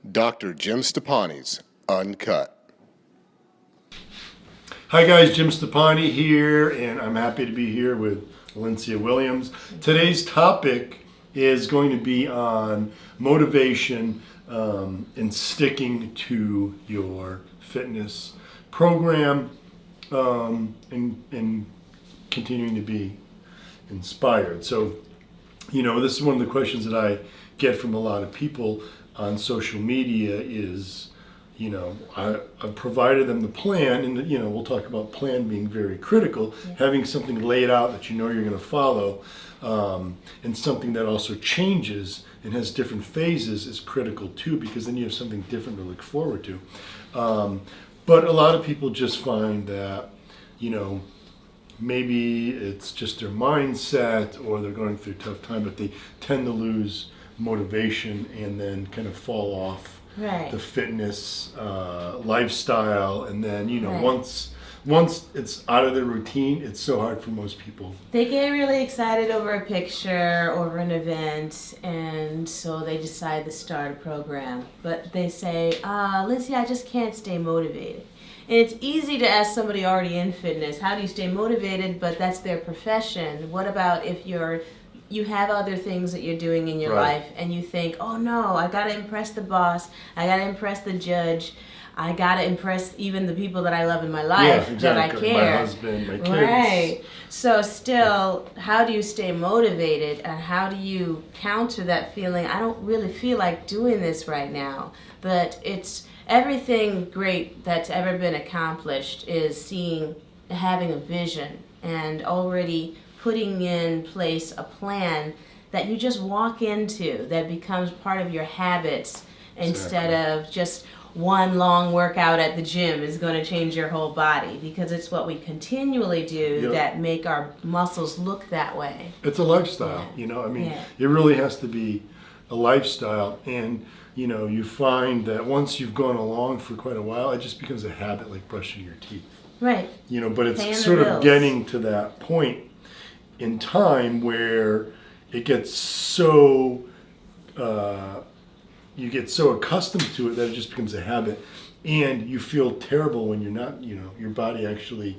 Dr. Jim Stoppani's Uncut. Hi guys, Jim Stoppani here, and I'm happy to be here with Valencia Williams. Today's topic is going to be on motivation and sticking to your fitness program and continuing to be inspired. So, this is one of the questions that I get from a lot of people on social media is, I've provided them the plan, and we'll talk about plan being very critical. Yeah. Having something laid out that you're going to follow, and something that also changes and has different phases is critical too, because then you have something different to look forward to. But a lot of people just find that, maybe it's just their mindset or they're going through a tough time, but they tend to lose motivation and then kind of fall off the fitness lifestyle, and then once it's out of their routine, it's so hard for most people. They get really excited over a picture, over an event, and so they decide to start a program. But they say, Lindsay, I just can't stay motivated. And it's easy to ask somebody already in fitness, how do you stay motivated? But that's their profession. What about if you have other things that you're doing in your life and you think, oh no, I gotta impress the boss, I gotta impress the judge, I gotta impress even the people that I love in my life, that I care. My husband, my kids. Right. So still, how do you stay motivated, and how do you counter that feeling, I don't really feel like doing this right now, but it's everything great that's ever been accomplished is having a vision and already putting in place a plan that you just walk into, that becomes part of your habits instead of just one long workout at the gym is going to change your whole body, because it's what we continually do that make our muscles look that way. It's a lifestyle, it really has to be a lifestyle, and you find that once you've gone along for quite a while, it just becomes a habit, like brushing your teeth. Right. But it's sort of getting to that point in time where it gets so you get so accustomed to it that it just becomes a habit, and you feel terrible when you're not. Your body actually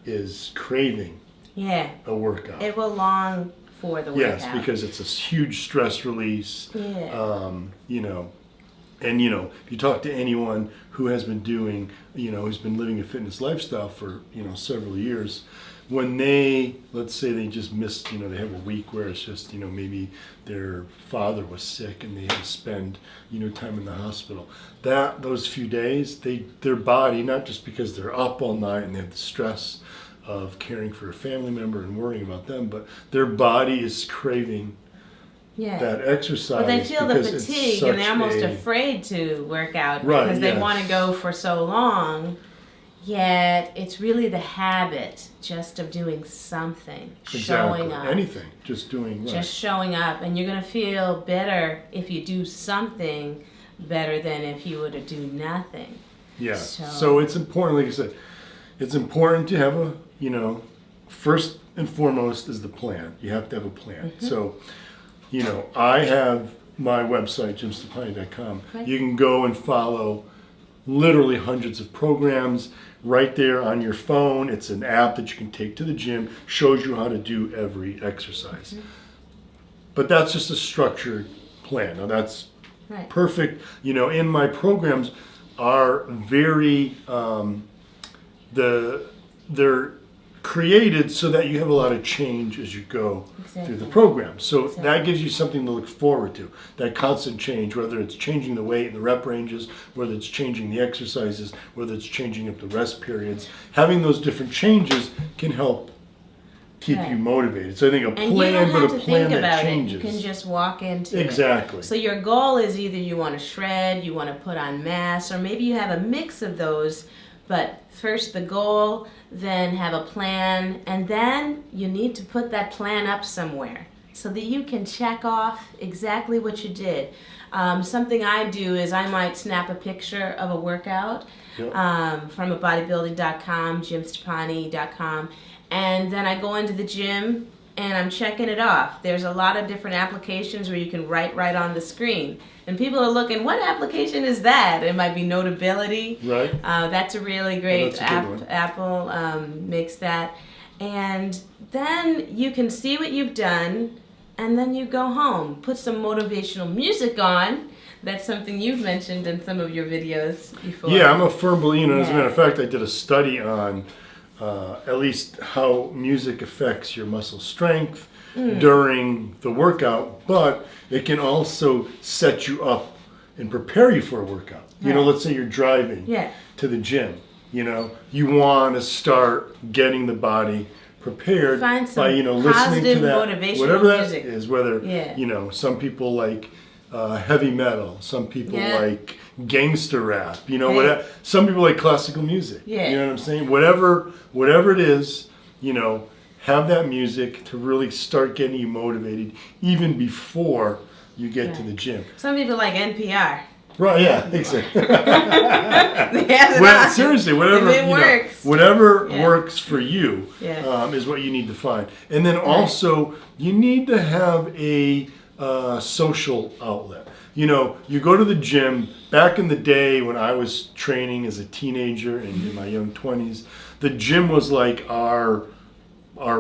is craving a workout. It will long for the workout. Yes, because it's a huge stress release. And if you talk to anyone who has been doing, who's been living a fitness lifestyle for several years, when let's say they just missed, they have a week where it's just, maybe their father was sick and they had to spend, time in the hospital. Those few days, their body, not just because they're up all night and they have the stress of caring for a family member and worrying about them, but their body is craving that exercise. But they feel the fatigue and they're almost afraid to work out because they want to go for so long. Yet it's really the habit just of doing something, showing up. Anything, just doing Just showing up, and you're going to feel better if you do something better than if you were to do nothing. Yeah, so it's important, like I said, it's important to have first and foremost is the plan. You have to have a plan. Mm-hmm. So, I have my website, jimstoppani.com. Right. You can go and follow literally hundreds of programs right there on your phone. It's an app that you can take to the gym, shows you how to do every exercise. Mm-hmm. But that's just a structured plan. Now that's perfect. In my programs are very, they're created so that you have a lot of change as you go through the program. So that gives you something to look forward to, that constant change, whether it's changing the weight and the rep ranges, whether it's changing the exercises, whether it's changing up the rest periods. Having those different changes can help keep you motivated. So I think a plan, but a plan that changes. You can just walk into it. Exactly. So your goal is either you want to shred, you want to put on mass, or maybe you have a mix of those. But first the goal, then have a plan, and then you need to put that plan up somewhere so that you can check off exactly what you did. Something I do is I might snap a picture of a workout from a bodybuilding.com, jimstoppani.com, and then I go into the gym and I'm checking it off. There's a lot of different applications where you can write right on the screen. And people are looking, what application is that? It might be Notability. Right. That's a really great that's a good one. Apple makes that. And then you can see what you've done, and then you go home. Put some motivational music on. That's something you've mentioned in some of your videos before. Yeah, I'm a firm believer. As a Yeah. matter of fact, I did a study on at least how music affects your muscle strength during the workout, but it can also set you up and prepare you for a workout. You know, Right. let's say you're driving Yeah. to the gym. You know, you want to start getting the body prepared Find some by, listening positive, to that, motivational whatever that music. is, whether, Yeah. some people like heavy metal, some people Yeah. like gangster rap, Hey. whatever. Some people like classical music. Yeah. You know what I'm saying? Whatever it is, have that music to really start getting you motivated even before you get to the gym. Some people like NPR. Right, yeah, exactly. They have it Well, on. seriously, whatever If it works. whatever Yeah. works for you Yeah. is what you need to find. And then also, you need to have a social outlet. You go to the gym. Back in the day when I was training as a teenager and in my young 20s, the gym was like our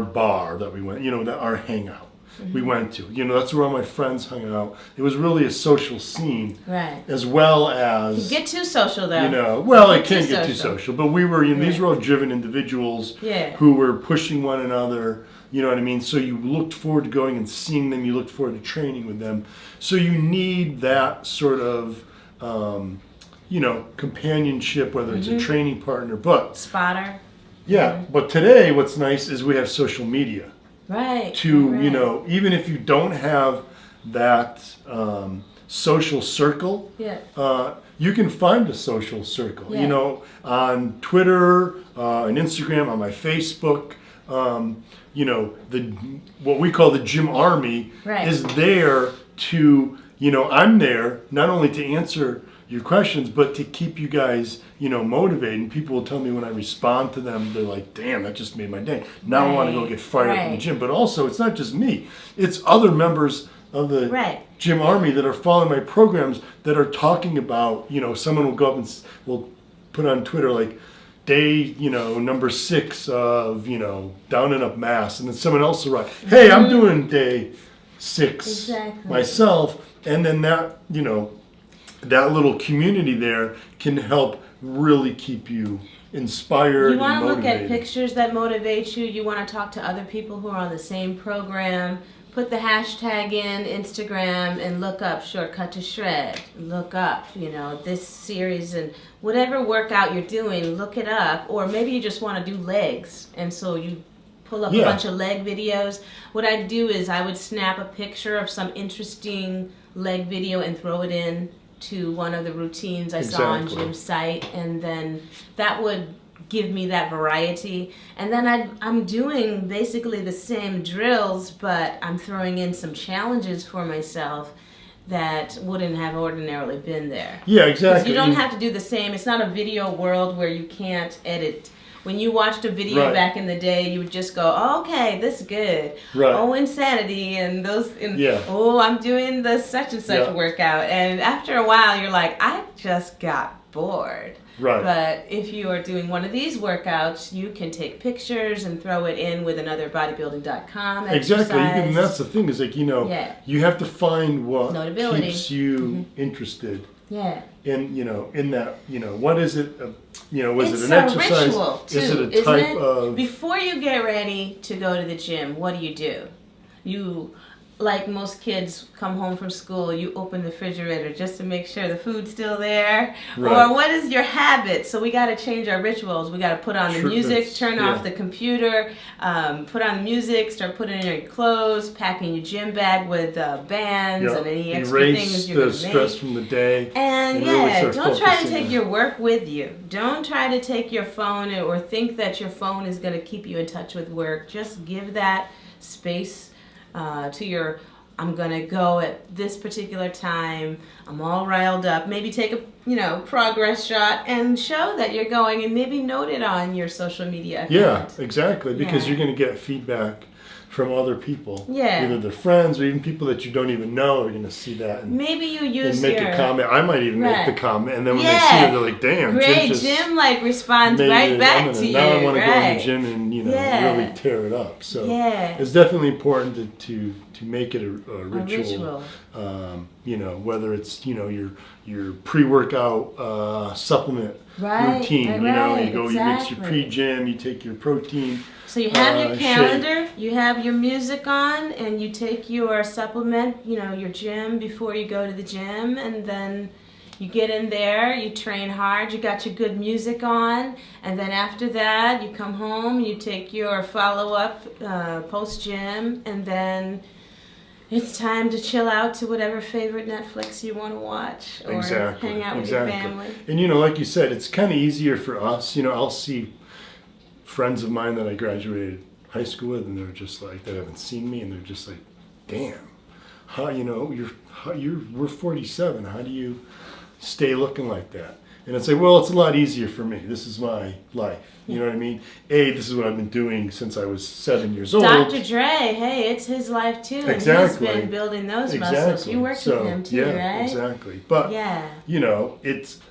bar that we went, our hangout. We went to. That's where all my friends hung out. It was really a social scene, Right. as well as Get too social though. well, it Get too can't get too social, but we were, these were all driven individuals Yeah. who were pushing one another, you know what I mean? So you looked forward to going and seeing them, you looked forward to training with them. So you need that sort of, companionship, whether it's a training partner, but Spotter. yeah, but today what's nice is we have social media Right. to, right. even if you don't have that social circle, you can find a social circle, Yeah. on Twitter, on Instagram, on my Facebook. What we call the gym army Right. is there to, I'm there not only to answer your questions, but to keep you guys, motivated. And people will tell me when I respond to them, they're like, damn, that just made my day. Now I want to go Right. get fired up in the Right. gym. But also, it's not just me. It's other members of the Right. gym army that are following my programs that are talking about, someone will go up and will put on Twitter like, day, number 6 of, down and up mass. And then someone else will write, hey, I'm doing day 6 Exactly. myself. And then that, that little community there can help really keep you inspired You want and to look motivated. at pictures that motivate you. You want to talk to other people who are on the same program. Put the hashtag in Instagram and look up Shortcut to Shred. Look up, this series and whatever workout you're doing, look it up. Or maybe you just want to do legs. And so you pull up a Yeah. bunch of leg videos. What I'd do is I would snap a picture of some interesting leg video and throw it in to one of the routines I saw on Exactly. Jim's site, and then that would give me that variety. And then I'm doing basically the same drills, but I'm throwing in some challenges for myself that wouldn't have ordinarily been there. Yeah, 'Cause exactly. you don't have to do the same. It's not a video world where you can't edit. When you watched a video Right. back in the day, you would just go, oh, okay, this is good. Right. Oh, insanity, and those, and Yeah. oh, I'm doing the such and such Yeah. workout. And after a while, you're like, I just got bored. Right. But if you are doing one of these workouts, you can take pictures and throw it in with another bodybuilding.com Exactly. exercise. And that's the thing is like, Yeah. you have to find what Notability. keeps you interested Yeah. in, in that, what is it, was It's it an a exercise? ritual, too, is it a isn't type it? of, Before you get ready to go to the gym, what do? You, like most kids, come home from school, you open the refrigerator just to make sure the food's still there. Right. Or what is your habit? So we got to change our rituals. We got to put on the Sure, music, that's- turn yeah. off the computer, put on the music, start putting in your clothes, packing your gym bag with bands and any extra erase things you're the going to stress make. from the day. And really yeah, start don't try to focusing take on- your work with you. Don't try to take your phone or think that your phone is going to keep you in touch with work. Just give that space to your, I'm going to go at this particular time. I'm all riled up. Maybe take a, progress shot and show that you're going and maybe note it on your social media account. Yeah, exactly. Because Yeah. you're going to get feedback from other people. Yeah. Either their friends or even people that you don't even know are going to see that. And, maybe you use and make your... a comment. I might even Right. make the comment. And then when Yeah. they see it, they're like, damn. Great, just Jim like responds made right it. back to you. Now I want to go in right. the gym and, Yeah. really tear it up. So Yeah. it's definitely important to make it a ritual. A ritual. Whether it's, your pre-workout supplement Right, routine. right, You go, you mix your exactly. pre-gym, you take your protein. So you have your shake. calendar, you have your music on, and you take your supplement, your gym before you go to the gym, and then you get in there, you train hard, you got your good music on, and then after that you come home, you take your follow-up post-gym, and then it's time to chill out to whatever favorite Netflix you want to watch or hang out with your family. And like you said, it's kind of easier for us. I'll see friends of mine that I graduated high school with, and they're just like, that haven't seen me, and they're just like, damn, how we're 47. How do you stay looking like that? And it's like, well, it's a lot easier for me. This is my life. You know what I mean? This is what I've been doing since I was 7 years old. Dr. Dre, hey, it's his life too, and Exactly. he's been building those muscles. You worked with him too, yeah, right? exactly. But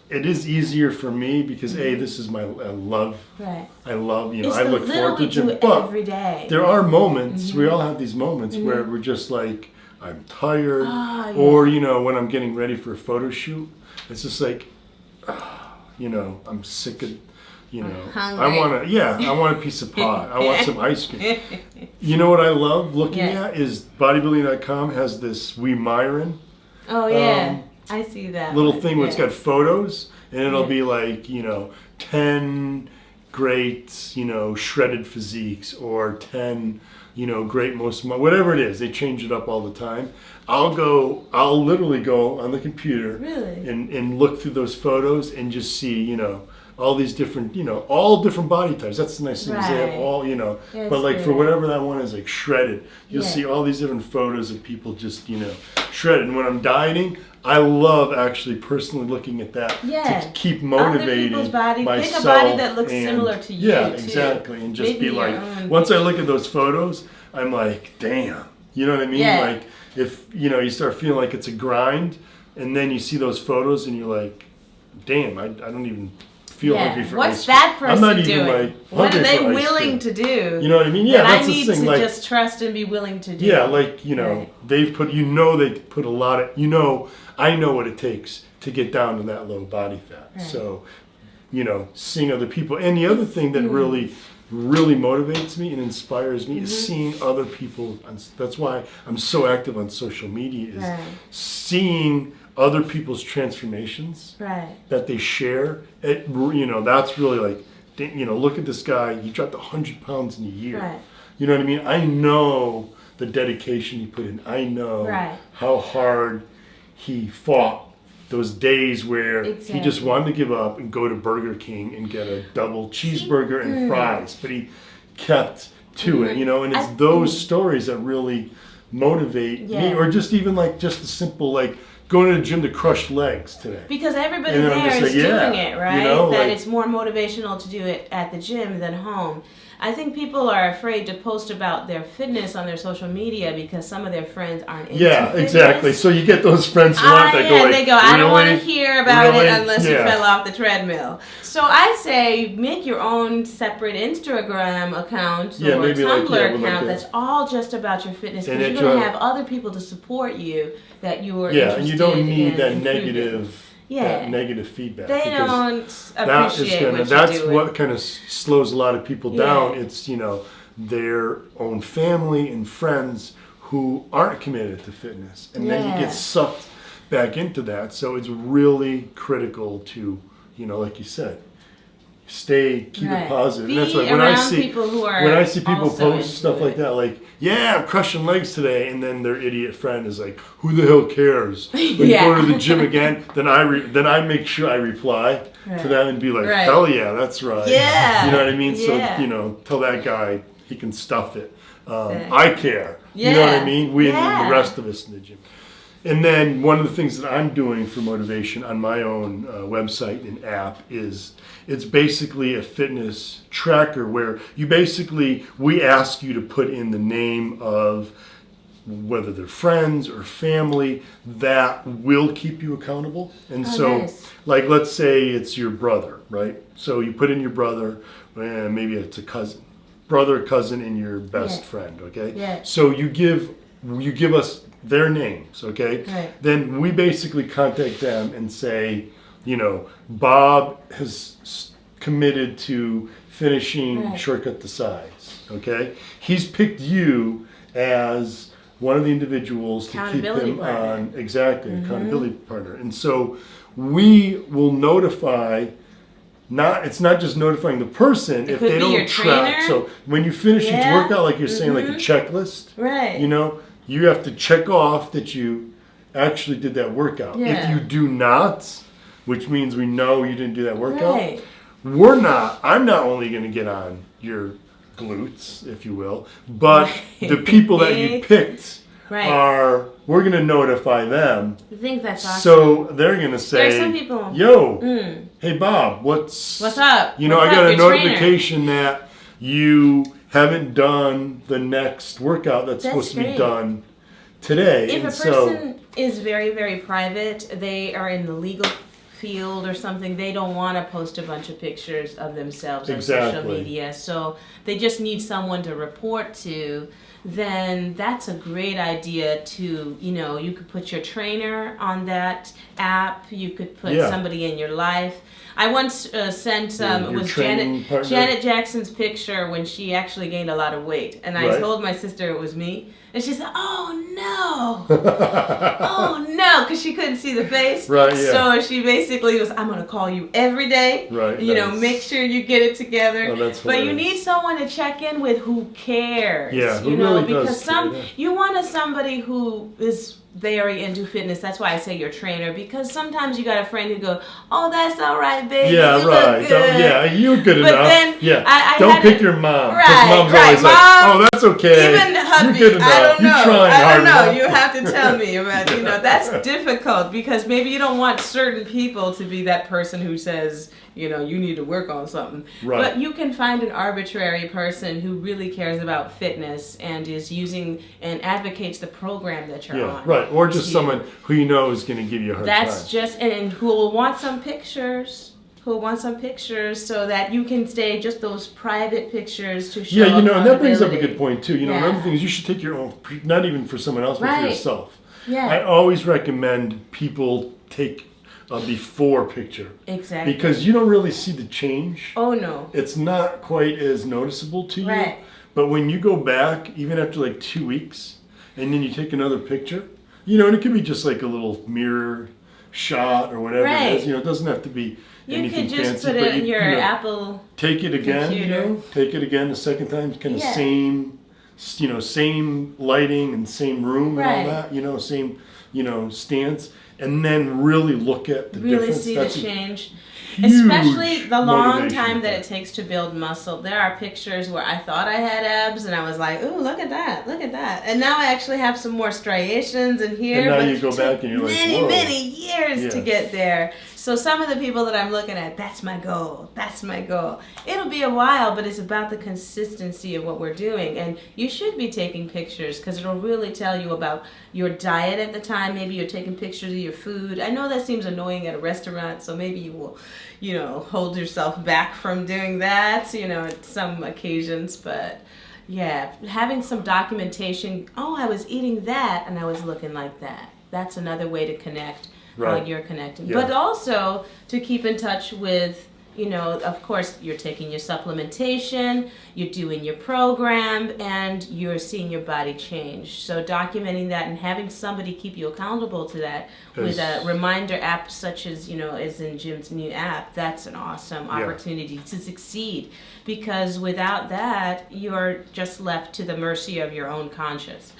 it is easier for me because this is I love. Right. I love, It's I the look little forward to we gym. do But every day. there are moments, we all have these moments where we're just like, I'm tired, Ah, yeah. or when I'm getting ready for a photo shoot, it's just like, I'm sick of, hungry. I want a piece of pie. I want some ice cream. You know what I love looking at is bodybuilding.com has this We Myron Oh yeah, I see that little one. thing where it's got photos, and it'll Yeah. be like 10 great shredded physiques, or 10 great whatever it is. They change it up all the time. I'll literally go on the computer Really? and look through those photos and just see all these different all different body types. That's the nice thing is they have Right. all Yeah, but it's like for good. whatever that one is, like shredded, you'll Yeah. see all these different photos of people just shredded. And when I'm dieting, I love actually personally looking at that Yeah. to keep Other motivating people's body. myself. Pick a body that looks and- similar to you, Yeah, too. exactly. And just Maybe be your like, own once I look at those photos, I'm like, damn. You know what I mean? Yeah. Like if you start feeling like it's a grind, and then you see those photos and you're like, damn, I don't even feel hungry for What's ice that cream. person I'm not doing? even like What are hungry they for ice willing cream. to do? You know what I mean? Yeah, that that's I the need thing. to Like, just trust and be willing to do. yeah, like Right. they've put they put a lot of I know what it takes to get down to that low body fat. Right. So, seeing other people, and the other thing that really motivates me and inspires me is seeing other people. That's why I'm so active on social media. Is Right. seeing other people's transformations Right. that they share. That's really like, look at this guy. He dropped 100 pounds in a year. Right. You know what I mean? I know the dedication he put in. I know Right. how hard he fought those days where he Exactly. just wanted to give up and go to Burger King and get a double cheeseburger and fries, but he kept to it, and it's those stories that really motivate me, Yeah. or just even like just a simple like going to the gym to crush legs today. Because everybody And then I'm there just is like, yeah, doing it, right? that That it's more motivational to do it at the gym than home. I think people are afraid to post about their fitness on their social media because some of their friends aren't into fitness. Exactly. So you get those friends who aren't that go like, they go, I don't want to "Really? hear about Really?" it unless you Yeah. fell off the treadmill. So I say make your own separate Instagram account Yeah, or maybe like, Tumblr with like account a- that's all just about your fitness, And because that you're going to you're- have other people to support you that you are Yeah, interested and you don't need in that improving. negative. Yeah. That negative feedback. They because don't that is appreciate gonna, what that's you're doing. what kind of slows a lot of people down. Yeah. It's their own family and friends who aren't committed to fitness, and then you Yeah. get sucked back into that. So it's really critical to like you said, keep Right. it positive. Be And that's like around people who are when I see people also post into stuff like it. that, like, yeah, I'm crushing legs today, and then their idiot friend is like, who the hell cares? When Yeah. you go to the gym again, then I make sure I reply to Right. them and be like, Right. hell yeah, that's right. Yeah. You know what I mean? Yeah. So, tell that guy he can stuff it. Exactly. I care. You know what I Yeah. mean? We and Yeah. the rest of us in the gym. And then one of the things that I'm doing for motivation on my own website and app is it's basically a fitness tracker where we ask you to put in the name of whether they're friends or family that will keep you accountable. And nice. Like, let's say it's your brother, right? So you put in your brother, and maybe it's a brother, cousin, and your best friend, okay? Yeah. So you give us their names, okay? Right. Then we basically contact them and say, Bob has committed to finishing Shortcut the Size, okay? He's picked you as one of the individuals to keep him on, accountability partner. And so we will notify, it's not just notifying the person if they don't track. So when you finish each workout, like you're saying, like a checklist, right? You have to check off that you actually did that workout. Yeah. If you do not, which means we know you didn't do that workout, right. I'm not only going to get on your glutes, if you will, but the people that you picked we're going to notify them. I think that's awesome. So they're going to say, there's some people, hey Bob, what's up? I got a notification that you haven't done the next workout that's supposed to be done today. If a person is very, very private, they are in the legal field or something, they don't want to post a bunch of pictures of themselves on social media. So they just need someone to report to. Then that's a great idea to, you could put your trainer on that app. You could put somebody in your life. I once sent it was Janet Jackson's picture when she actually gained a lot of weight, and I told my sister it was me, and she said, "Oh no, oh no," because she couldn't see the face. Right. Yeah. So she basically was, "I'm gonna call you every day. Right. Make sure you get it together." Oh, that's but you need someone to check in with who cares. Yeah. Who really because does you want somebody who is very into fitness. That's why I say your trainer, because sometimes you got a friend who goes, "Oh, that's all right, baby. Yeah, you right. look good." You're good but enough. Then I don't pick your mom. Because mom's always like, Mom, "Oh, that's okay. Even hubby, you're good enough. I don't know. You're trying I don't know. hard enough." You have to tell me about. That's difficult because maybe you don't want certain people to be that person who says, you need to work on something. Right. But you can find an arbitrary person who really cares about fitness and is using and advocates the program that you're on. Right. Or just someone who is going to give you a hard time. That's just, and who will want some pictures. So that you can stay just those private pictures to show. Yeah, and that brings up a good point too. Another thing is you should take your own, not even for someone else, but for yourself. Yeah. I always recommend people take a before picture. Exactly. Because you don't really see the change. Oh no. It's not quite as noticeable to you. Right. But when you go back, even after like 2 weeks, and then you take another picture, and it could be just like a little mirror shot or whatever it is. It doesn't have to be anything fancy. You could just put it in your Apple take it again, computer. Take it again the second time, kind of same lighting and same room and all that, same, stance, and then really look at the difference. See the change. Especially the long time that it takes to build muscle. There are pictures where I thought I had abs and I was like, "Ooh, look at that. And now I actually have some more striations in here. And now you go back and you're like, whoa. Many years to get there. So some of the people that I'm looking at, that's my goal. It'll be a while, but it's about the consistency of what we're doing. And you should be taking pictures because it'll really tell you about your diet at the time. Maybe you're taking pictures of your food. I know that seems annoying at a restaurant, so maybe you will, hold yourself back from doing that, at some occasions. But yeah, having some documentation. Oh, I was eating that and I was looking like that. That's another way to connect. How you're connecting. But also to keep in touch with, of course, you're taking your supplementation, you're doing your program, and you're seeing your body change. So documenting that and having somebody keep you accountable to that with a reminder app such as, as in Jim's new app, that's an awesome opportunity to succeed. Because without that, you're just left to the mercy of your own conscience.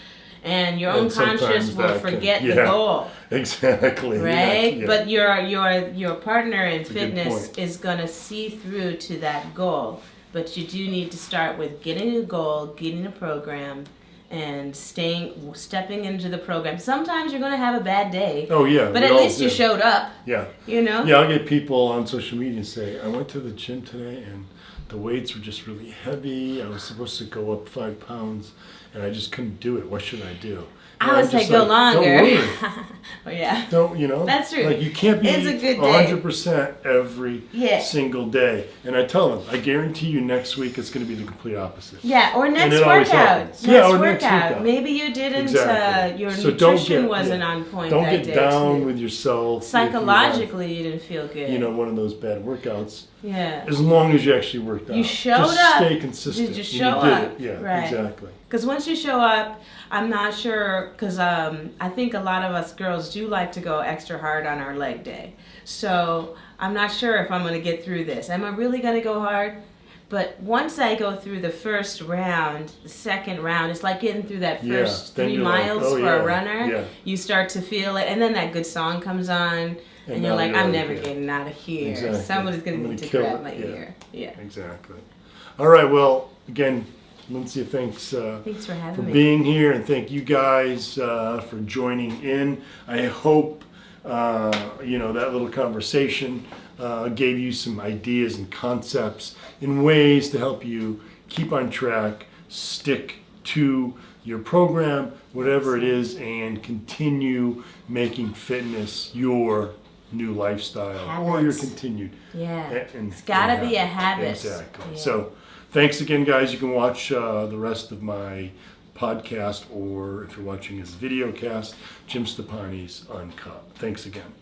And your own conscience will forget the goal. Exactly. Right? Yeah. But your partner in fitness is going to see through to that goal. But you do need to start with getting a goal, getting a program, and stepping into the program. Sometimes you're going to have a bad day. Oh yeah. But we at all least you do. showed up. Yeah. You know? Yeah, I'll get people on social media say, I went to the gym today and the weights were just really heavy. I was supposed to go up 5 pounds and I just couldn't do it. What should I do? And I would I'm say just go like, longer. Don't worry. Oh, yeah. Don't, you know? That's true. Like you can't be It's a good day. 100% every single day. And I tell them, I guarantee you next week it's going to be the complete opposite. Yeah, or next it always workout. happens. Yeah, or next workout. workout. Maybe you didn't, Exactly. your So don't nutrition get- wasn't yeah. on point Don't that get day. down too. with yourself. if you have, Psychologically, you didn't feel good. you know, one of those bad workouts. Yeah. As long as you actually worked out. You showed just up. Stay consistent. Did you And show did up? It. Yeah, Right. exactly. Because once you show up, I'm not sure, because I think a lot of us girls do like to go extra hard on our leg day. So I'm not sure if I'm going to get through this. Am I really going to go hard? But once I go through the first round, the second round, it's like getting through that Yeah, first then 3 you're like, miles oh, for yeah, a runner. yeah. You start to feel it, and then that good song comes on, and you're now like, you're I'm like, never yeah. getting out of here. Exactly. Somebody's going I'm to gonna need to kill grab it. my Yeah. ear. Yeah. Exactly. All right. Well, again, Lindsay, thanks Thanks for having for me. being here, and thank you guys for joining in. I hope you know that little conversation gave you some ideas and concepts in ways to help you keep on track, stick to your program, whatever it is, and continue making fitness your new lifestyle or your Habits. continued. Yeah. And It's got to be a habit. Exactly. Yeah. So thanks again, guys. You can watch the rest of my podcast, or if you're watching this videocast, Jim Stoppani's Uncut. Thanks again.